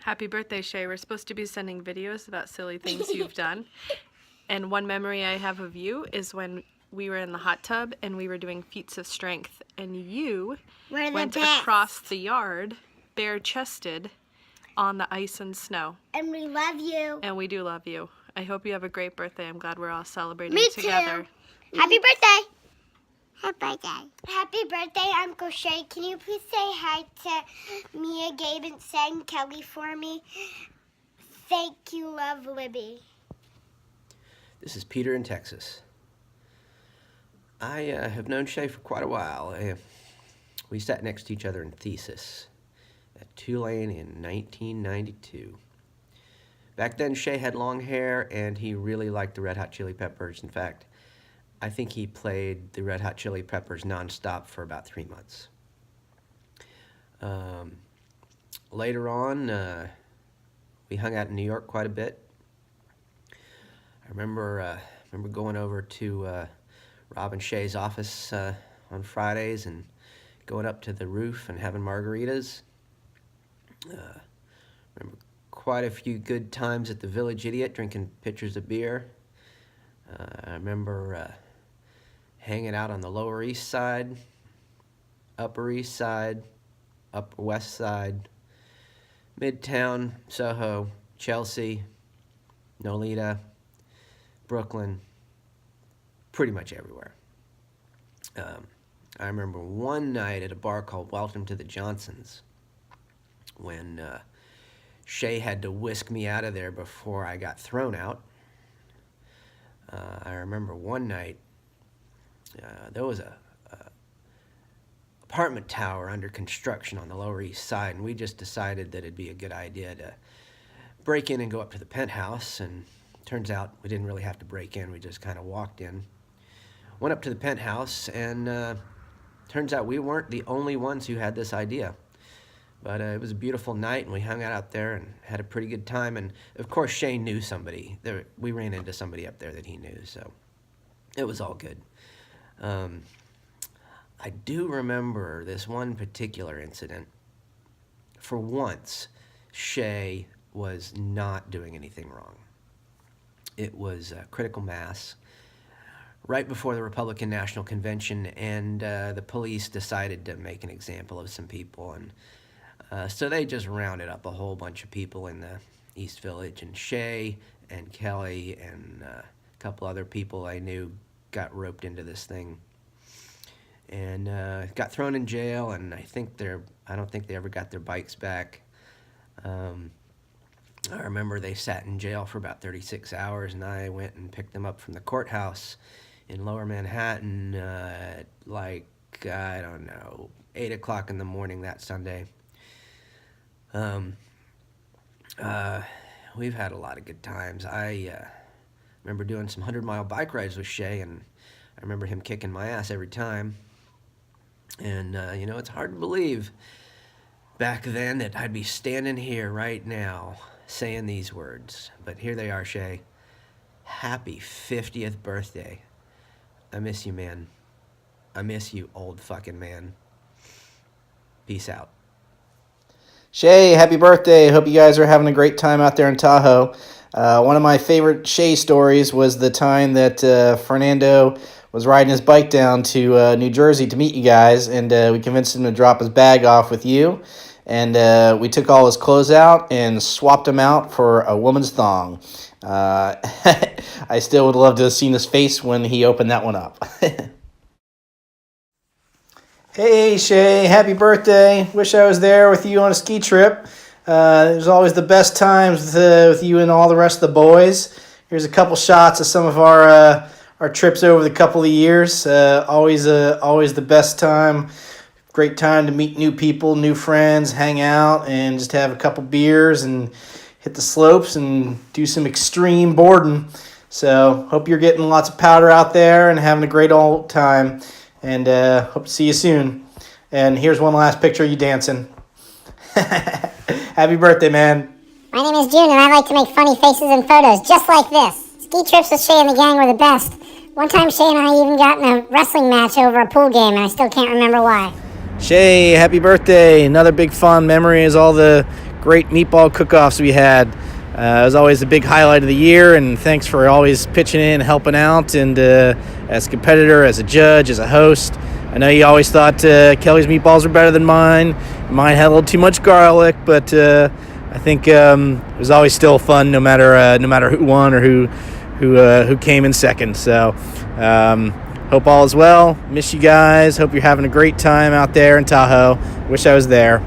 Happy birthday, Shea. We're supposed to be sending videos about silly things you've done. And one memory I have of you is when we were in the hot tub and we were doing feats of strength, and you went across the yard bare-chested on the ice and snow. And we love you. And we do love you. I hope you have a great birthday. I'm glad we're all celebrating Me together. Too. Happy birthday. Happy birthday. Happy birthday, Uncle Shea. Can you please say hi to Mia, Gabe, and Seth and Kelly for me? Thank you, love, Libby. This is Peter in Texas. I have known Shea for quite a while. We sat next to each other in thesis at Tulane in 1992. Back then, Shea had long hair, and he really liked the Red Hot Chili Peppers. In fact, I think he played the Red Hot Chili Peppers nonstop for about 3 months. Later on, we hung out in New York quite a bit. I remember going over to Rob and Shea's office on Fridays and going up to the roof and having margaritas. Remember quite a few good times at the Village Idiot, drinking pitchers of beer. I remember hanging out on the Lower East Side, Upper East Side, Upper West Side, Midtown, Soho, Chelsea, Nolita, Brooklyn, pretty much everywhere. I remember one night at a bar called Welcome to the Johnsons when Shea had to whisk me out of there before I got thrown out. I remember one night there was a apartment tower under construction on the Lower East Side, and we just decided that it'd be a good idea to break in and go up to the penthouse. And turns out we didn't really have to break in. We just kind of walked in, went up to the penthouse, and turns out we weren't the only ones who had this idea. But it was a beautiful night, and we hung out there and had a pretty good time. And, of course, Shea knew somebody. We ran into somebody up there that he knew, so it was all good. I do remember this one particular incident. For once, Shea was not doing anything wrong. It was critical mass right before the Republican National Convention, and the police decided to make an example of some people, and so they just rounded up a whole bunch of people in the East Village, and Shea and Kelly and a couple other people I knew got roped into this thing and got thrown in jail, and I don't think they ever got their bikes back. I remember they sat in jail for about 36 hours, and I went and picked them up from the courthouse in Lower Manhattan at I don't know, 8 o'clock in the morning that Sunday. We've had a lot of good times. I remember doing some 100-mile bike rides with Shea, and I remember him kicking my ass every time. And, it's hard to believe back then that I'd be standing here right now saying these words. But here they are, Shea. Happy 50th birthday. I miss you, man. I miss you, old fucking man. Peace out. Shea, happy birthday. Hope you guys are having a great time out there in Tahoe. One of my favorite Shea stories was the time that Fernando was riding his bike down to New Jersey to meet you guys, and we convinced him to drop his bag off with you, and we took all his clothes out and swapped them out for a woman's thong. I still would love to have seen his face when he opened that one up. Hey, Shea, happy birthday. Wish I was there with you on a ski trip. There's always the best times with you and all the rest of the boys. Here's a couple shots of some of our trips over the couple of years. Always the best time. Great time to meet new people, new friends, hang out, and just have a couple beers and hit the slopes and do some extreme boarding. So hope you're getting lots of powder out there and having a great old time. And hope to see you soon. And here's one last picture of you dancing. Happy birthday, man. My name is June, and I like to make funny faces and photos just like this. Ski trips with Shea and the gang were the best. One time, Shea and I even got in a wrestling match over a pool game, and I still can't remember why. Shea, happy birthday. Another big fond memory is all the great meatball cook-offs we had. It was always a big highlight of the year, and thanks for always pitching in, helping out, and as a competitor, as a judge, as a host. I know you always thought Kelly's meatballs were better than mine. Mine had a little too much garlic, but I think it was always still fun, no matter who won or who came in second. So hope all is well. Miss you guys. Hope you're having a great time out there in Tahoe. Wish I was there.